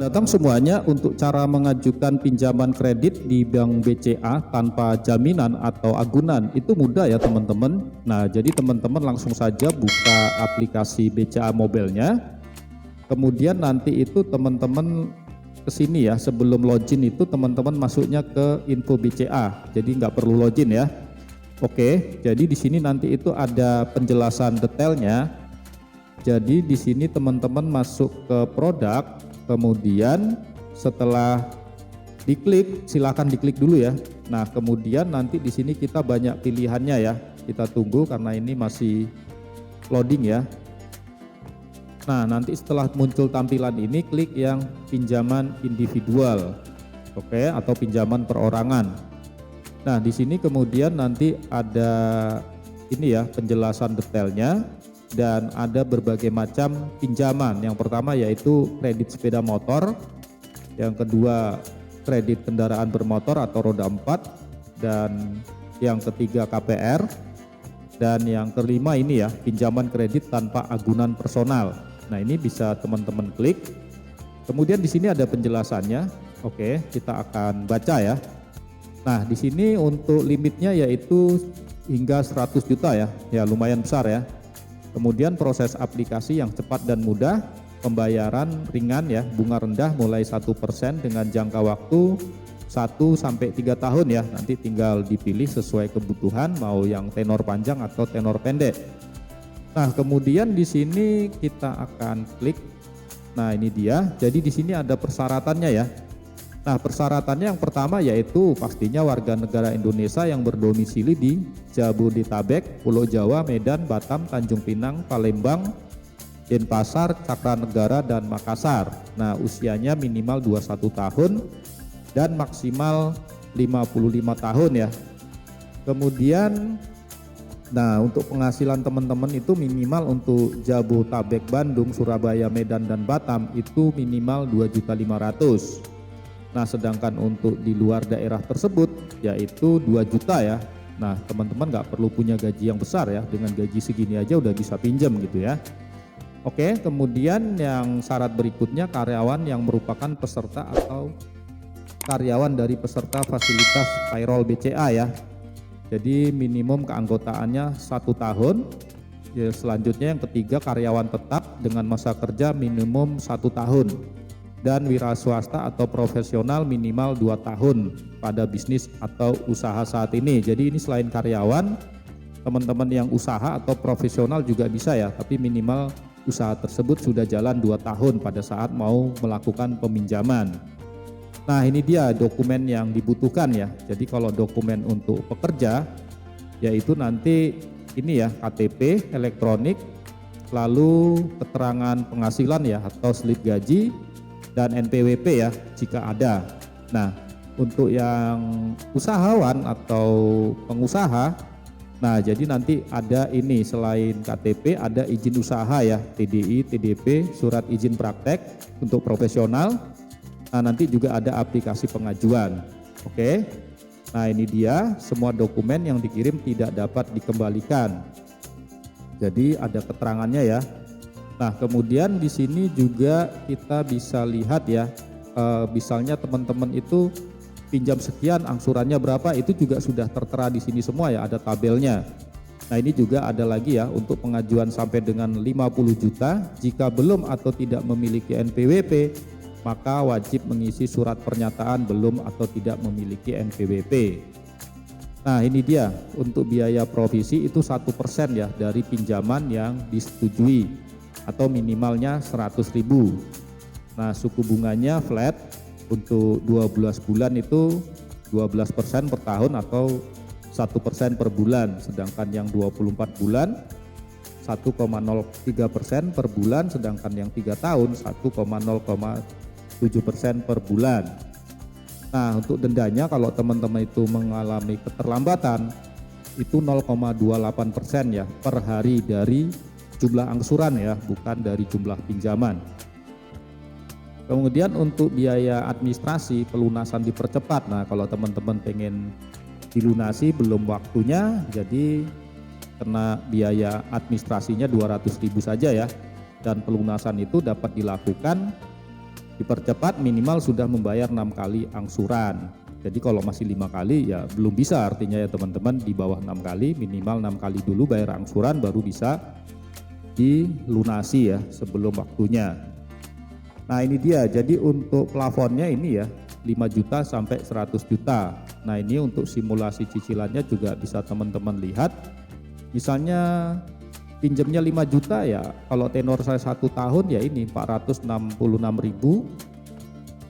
Datang semuanya untuk cara mengajukan pinjaman kredit di Bank BCA tanpa jaminan atau agunan itu mudah ya teman-teman. Nah, jadi teman-teman langsung saja buka aplikasi BCA mobilenya. Kemudian nanti itu teman-teman ke sini ya, sebelum login itu teman-teman masuknya ke info BCA. Jadi nggak perlu login ya. Oke, jadi di sini nanti itu ada penjelasan detailnya. Jadi di sini teman-teman masuk ke produk. Kemudian setelah diklik, silakan diklik dulu ya. Nah, kemudian nanti di sini kita banyak pilihannya ya. Kita tunggu karena ini masih loading ya. Nah, nanti setelah muncul tampilan ini, klik yang pinjaman individual, oke, atau pinjaman perorangan. Nah, di sini kemudian nanti ada ini ya, penjelasan detailnya. Dan ada berbagai macam pinjaman. Yang pertama yaitu kredit sepeda motor, yang kedua kredit kendaraan bermotor atau roda 4, dan yang ketiga KPR, dan yang kelima ini ya, pinjaman kredit tanpa agunan personal. Nah, ini bisa teman-teman klik. Kemudian di sini ada penjelasannya. Oke, kita akan baca ya. Nah, di sini untuk limitnya yaitu hingga 100 juta ya. Ya, lumayan besar ya. Kemudian proses aplikasi yang cepat dan mudah, pembayaran ringan ya, bunga rendah mulai 1% dengan jangka waktu 1 sampai 3 tahun ya. Nanti tinggal dipilih sesuai kebutuhan, mau yang tenor panjang atau tenor pendek. Nah, kemudian di sini kita akan klik. Nah, ini dia. Jadi di sini ada persyaratannya ya. Nah, persyaratannya yang pertama yaitu pastinya warga negara Indonesia yang berdomisili di Jabodetabek, Pulau Jawa, Medan, Batam, Tanjung Pinang, Palembang, Denpasar, Cakranegara, dan Makassar. Nah, usianya minimal 21 tahun dan maksimal 55 tahun ya. Kemudian, nah untuk penghasilan teman-teman itu minimal untuk Jabodetabek, Bandung, Surabaya, Medan, dan Batam itu minimal 2.500.000. Nah, sedangkan untuk di luar daerah tersebut yaitu 2 juta ya. Nah, teman-teman nggak perlu punya gaji yang besar ya, dengan gaji segini aja udah bisa pinjam gitu ya. Oke, kemudian yang syarat berikutnya karyawan yang merupakan peserta atau karyawan dari peserta fasilitas payroll BCA ya. Jadi minimum keanggotaannya 1 tahun. Ya, selanjutnya yang ketiga karyawan tetap dengan masa kerja minimum 1 tahun. Dan wira swasta atau profesional minimal 2 tahun pada bisnis atau usaha saat ini. Jadi ini selain karyawan, teman-teman yang usaha atau profesional juga bisa ya, tapi minimal usaha tersebut sudah jalan 2 tahun pada saat mau melakukan peminjaman. Nah, ini dia dokumen yang dibutuhkan ya. Jadi kalau dokumen untuk pekerja yaitu nanti ini ya, KTP elektronik, lalu keterangan penghasilan ya atau slip gaji, dan NPWP ya jika ada. Nah, untuk yang usahawan atau pengusaha, nah jadi nanti ada ini selain KTP ada izin usaha ya, TDI, TDP, surat izin praktek untuk profesional. Nah, nanti juga ada aplikasi pengajuan. Oke. Nah, ini dia semua dokumen yang dikirim tidak dapat dikembalikan. Jadi ada keterangannya ya. Nah, kemudian di sini juga kita bisa lihat ya, misalnya teman-teman itu pinjam sekian, angsurannya berapa, itu juga sudah tertera di sini semua ya, ada tabelnya. Nah, ini juga ada lagi ya untuk pengajuan sampai dengan 50 juta, jika belum atau tidak memiliki NPWP, maka wajib mengisi surat pernyataan belum atau tidak memiliki NPWP. Nah, ini dia untuk biaya provisi itu 1% ya dari pinjaman yang disetujui, atau minimalnya 100.000. Nah, suku bunganya flat untuk 12 bulan itu 12% per tahun atau 1% per bulan, sedangkan yang 24 bulan 1,03% per bulan, sedangkan yang 3 tahun 1,07% per bulan. Nah, untuk dendanya kalau teman-teman itu mengalami keterlambatan itu 0,28% ya per hari dari jumlah angsuran ya, bukan dari jumlah pinjaman. Kemudian untuk biaya administrasi pelunasan dipercepat. Nah, kalau teman-teman pengen dilunasi belum waktunya, jadi kena biaya administrasinya 200.000 saja ya. Dan pelunasan itu dapat dilakukan Dipercepat minimal sudah membayar 6 kali angsuran. Jadi kalau masih 5 kali ya belum bisa, artinya ya teman-teman di bawah 6 kali minimal 6 kali dulu bayar angsuran baru bisa dilunasi ya sebelum waktunya. Nah ini dia, jadi untuk plafonnya ini ya 5 juta sampai 100 juta. Nah ini untuk simulasi cicilannya juga bisa teman-teman lihat. Misalnya pinjamnya 5 juta ya, kalau tenor saya 1 tahun ya ini 466.000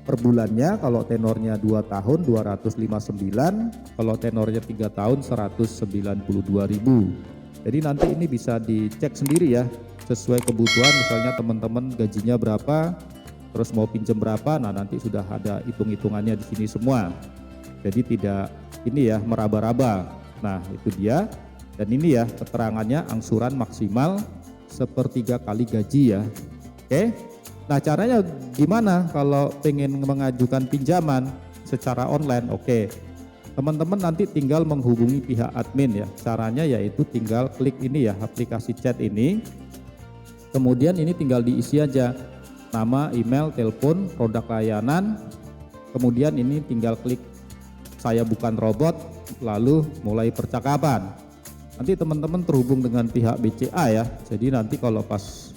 per bulannya. Kalau tenornya 2 tahun 259, kalau tenornya 3 tahun 192.000. Jadi nanti ini bisa dicek sendiri ya sesuai kebutuhan, misalnya teman-teman gajinya berapa, terus mau pinjam berapa. Nah nanti sudah ada hitung-hitungannya di sini semua. Jadi tidak ini ya meraba-raba. Nah itu dia. Dan ini ya keterangannya angsuran maksimal 1/3 kali gaji ya. Oke. Nah caranya gimana kalau pengen mengajukan pinjaman secara online? Oke, teman-teman nanti tinggal menghubungi pihak admin ya. Caranya yaitu tinggal klik ini ya aplikasi chat ini. Kemudian ini tinggal diisi aja nama, email, telepon, produk layanan. Kemudian ini tinggal klik saya bukan robot, lalu mulai percakapan. Nanti teman-teman terhubung dengan pihak BCA ya. Jadi nanti kalau pas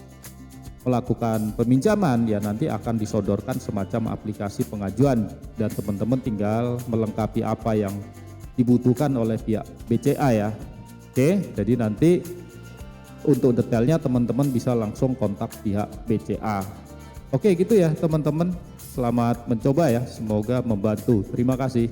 melakukan peminjaman ya nanti akan disodorkan semacam aplikasi pengajuan dan teman-teman tinggal melengkapi apa yang dibutuhkan oleh pihak BCA ya. Oke, jadi nanti untuk detailnya teman-teman bisa langsung kontak pihak BCA. Oke gitu ya teman-teman, selamat mencoba ya, semoga membantu. Terima kasih.